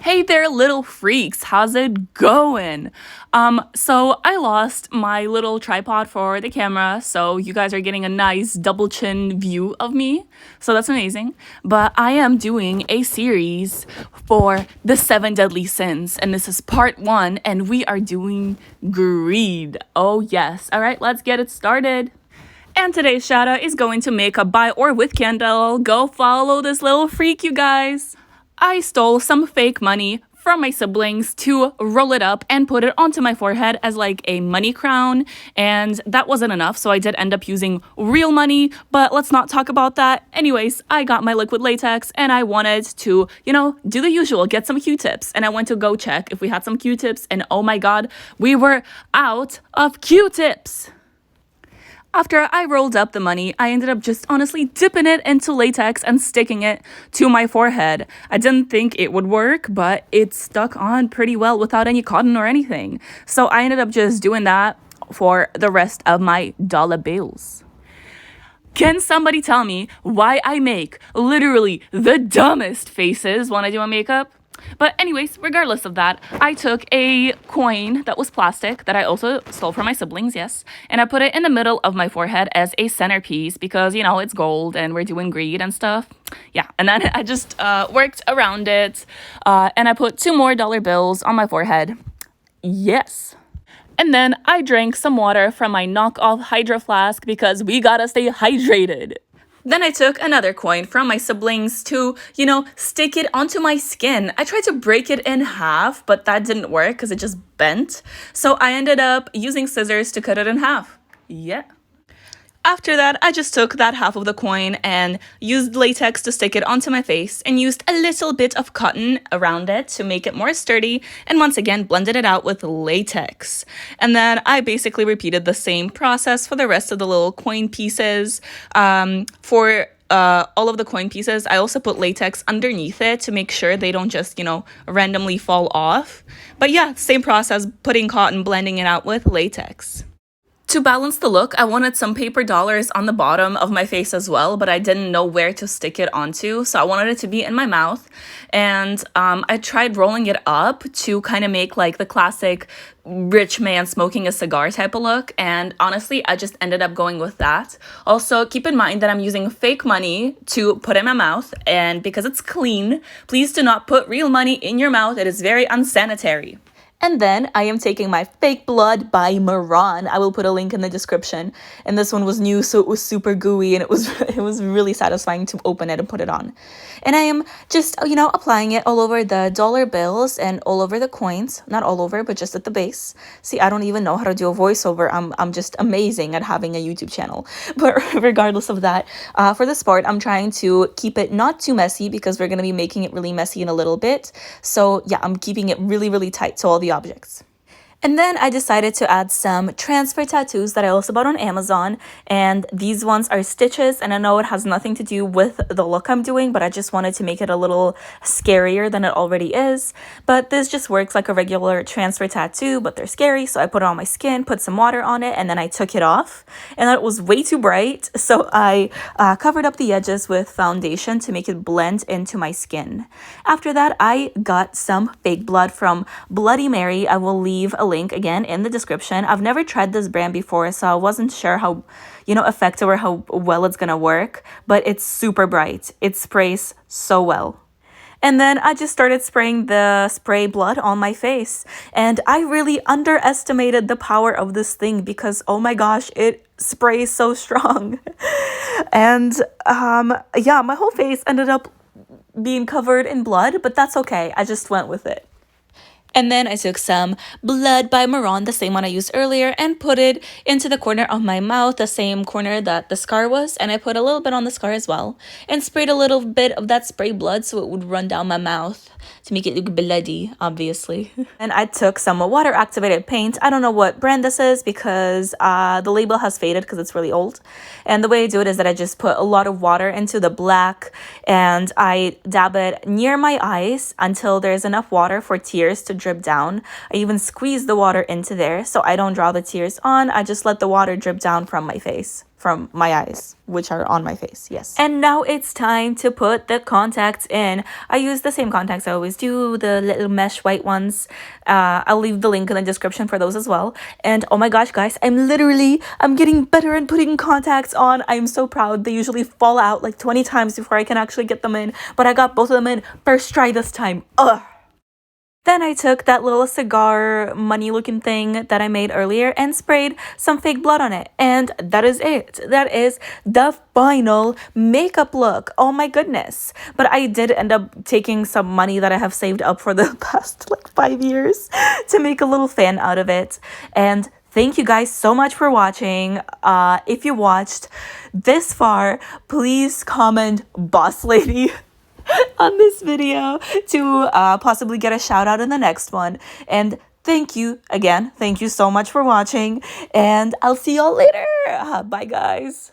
Hey there, little freaks. How's it going? So I lost my little tripod for the camera, so you guys are getting a nice double chin view of me. So that's amazing. But I am doing a series for the 7 deadly sins, and this is part 1, and we are doing greed. Oh yes. All right, let's get it started. And today's shout out is going to Makeup by or with Candle. Go follow this little freak, you guys. I stole some fake money from my siblings to roll it up and put it onto my forehead as like a money crown, and that wasn't enough, so I did end up using real money, but let's not talk about that. Anyways, I got my liquid latex and I wanted to, do the usual, get some Q-tips, and I went to go check if we had some Q-tips, and oh my god, we were out of Q-tips. After I rolled up the money, I ended up just honestly dipping it into latex and sticking it to my forehead. I didn't think it would work, but it stuck on pretty well without any cotton or anything. So I ended up just doing that for the rest of my dollar bills. Can somebody tell me why I make literally the dumbest faces when I do my makeup? But anyways, regardless of that, I took a coin that was plastic that I also stole from my siblings, yes, and I put it in the middle of my forehead as a centerpiece because, it's gold and we're doing greed and stuff. Yeah, and then I just worked around it, and I put 2 more dollar bills on my forehead. Yes. And then I drank some water from my knockoff Hydro Flask because we gotta stay hydrated. Then I took another coin from my siblings to, stick it onto my skin. I tried to break it in half, but that didn't work because it just bent. So I ended up using scissors to cut it in half. Yeah. After that, I just took that half of the coin and used latex to stick it onto my face and used a little bit of cotton around it to make it more sturdy, and once again blended it out with latex. And then I basically repeated the same process for the rest of the little coin pieces. For all of the coin pieces, I also put latex underneath it to make sure they don't just, randomly fall off. But yeah, same process, putting cotton, blending it out with latex. To balance the look, I wanted some paper dollars on the bottom of my face as well, but I didn't know where to stick it onto, so I wanted it to be in my mouth. And I tried rolling it up to kind of make like the classic rich man smoking a cigar type of look, and honestly, I just ended up going with that. Also, keep in mind that I'm using fake money to put in my mouth, and because it's clean, please do not put real money in your mouth. It is very unsanitary. And then I am taking my Fake Blood by Mehron. I will put a link in the description. And this one was new, so it was super gooey, and it was really satisfying to open it and put it on. And I am just, applying it all over the dollar bills and all over the coins. Not all over, but just at the base. See, I don't even know how to do a voiceover. I'm just amazing at having a YouTube channel. But regardless of that, for this part, I'm trying to keep it not too messy because we're going to be making it really messy in a little bit. So yeah, I'm keeping it really, really tight to all the objects. And then I decided to add some transfer tattoos that I also bought on Amazon, and these ones are stitches, and I know it has nothing to do with the look I'm doing, but I just wanted to make it a little scarier than it already is. But this just works like a regular transfer tattoo, but they're scary, so I put it on my skin, put some water on it, and then I took it off, and it was way too bright, so I covered up the edges with foundation to make it blend into my skin. After that, I got some fake blood from Bloody Mary. I will leave a link again in the description. I've never tried this brand before, so I wasn't sure how, effective or how well it's gonna work, but it's super bright. It sprays so well. And then I just started spraying the spray blood on my face, and I really underestimated the power of this thing because, oh my gosh, it sprays so strong. And yeah, my whole face ended up being covered in blood, but that's okay. I just went with it. And then I took some Blood by Mehron, the same one I used earlier, and put it into the corner of my mouth, the same corner that the scar was, and I put a little bit on the scar as well, and sprayed a little bit of that spray blood so it would run down my mouth to make it look bloody, obviously. And I took some water-activated paint. I don't know what brand this is because the label has faded because it's really old. And the way I do it is that I just put a lot of water into the black, and I dab it near my eyes until there's enough water for tears to drip down. I even squeeze the water into there so I don't draw the tears on. I just let the water drip down from my face, from my eyes, which are on my face, yes. And now it's time to put the contacts in. I use the same contacts I always do, the little mesh white ones. I'll leave the link in the description for those as well. And oh my gosh, guys, I'm getting better at putting contacts on. I'm so proud. They usually fall out like 20 times before I can actually get them in, but I got both of them in first try this time. Ugh. Then I took that little cigar money looking thing that I made earlier and sprayed some fake blood on it. And that is it. That is the final makeup look. Oh my goodness. But I did end up taking some money that I have saved up for the past like 5 years to make a little fan out of it. And thank you guys so much for watching. If you watched this far, please comment boss lady on this video to possibly get a shout out in the next one. And thank you again. Thank you so much for watching, and I'll see y'all later. Bye, guys.